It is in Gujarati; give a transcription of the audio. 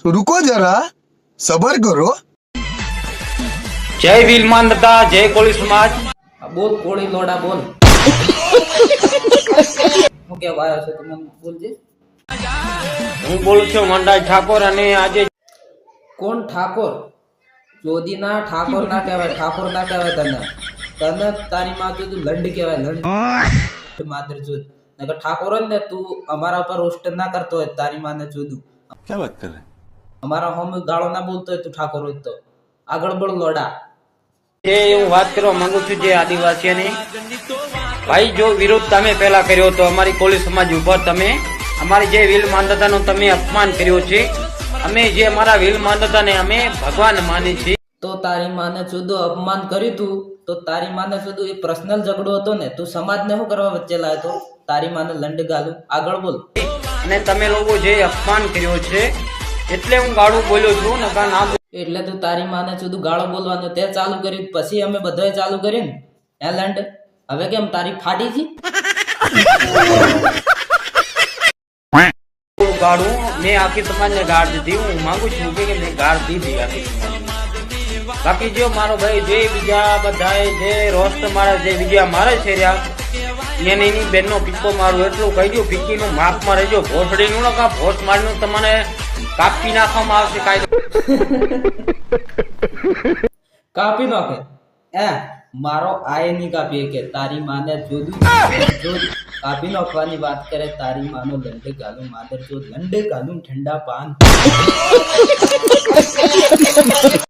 रुको जरा सबर करो। જય ભીલ માનતા, જય કોળી સમાજ। બોલ કોળી લોડા બોલ હું કેવા આવ્યો છે તમે બોલજે। હું બોલું છું મંડાઈ ઠાકોર અને આજે કોણ ઠાકોર? જોદીના ઠાકોર ના કહેવાય, ઠાકોર ના કહેવાય તને તારી માં તું લંડ કહેવાય, લંડ માદર જોદ નકર ઠાકોર જ ને તું અમારા ઉપર રોસ્ટર ના કરતો હોય તારી માને જોદું। क्या बात कर रहे हैं? અમારા હોમ ગાળો ના બોલતો હોય તું ઠાકોર હોય તો આગળ બોલ લોડા। જે હું વાત કરવા માંગુ છું જે આદિવાસીઓની ભાઈ જો વિરોધ તમે પહેલા કર્યો તો અમારી કોળી સમાજ ઉપર તમે અમારી જે વિલ માનતાનું તમે અપમાન કર્યો છે। અમે જે અમારા વિલ માનતાને અમે ભગવાન માની છીએ। તો તારી માને જુદું અપમાન કર્યું તું તો તારી માને જુદું એ પર્સનલ ઝઘડો હતો ને, તું સમાજને શું કરવા વચ્ચે લાવ્યો તો? તારી માને લંડ ગાલું આગળ બોલ। અને તમે લોકો જે અપમાન કર્યો છે એટલે હું ગાળું બોલ્યો છું નકા ના એટલે તું તારી માને જુદું ગાળો બોલવાનું તે ચાલુ કર્યું પછી અમે બધાએ ચાલુ કર્યું ને હે લંડ? હવે કેમ તારી ફાટી છે? ગાળું મેં આખી સમાજને ગાળ દીધી। હું માંગુ છું કે મેં ગાળ દીધી આખી સમાજને। બાકી જો મારો ભાઈ જે બીજા બધાએ જે રોસ્ટ મારે જે બીજા મારે છે એને એની બેનનો પીકો મારું એટલું કહી દઉં પીકીનું માપમાં રહેજો। ભોસડીનું ને કા ભોસ મારીનું તમને કાપી નાખવામાં આવશે કાયદો કાપી નાખે એ મારો આય નહીં કાપી કે તારી માને જોદું કાપી નાખવાની વાત કરે। તારી માનો લંડ ગાલું માદર જો લંડ ગાલું ઠંડા પાન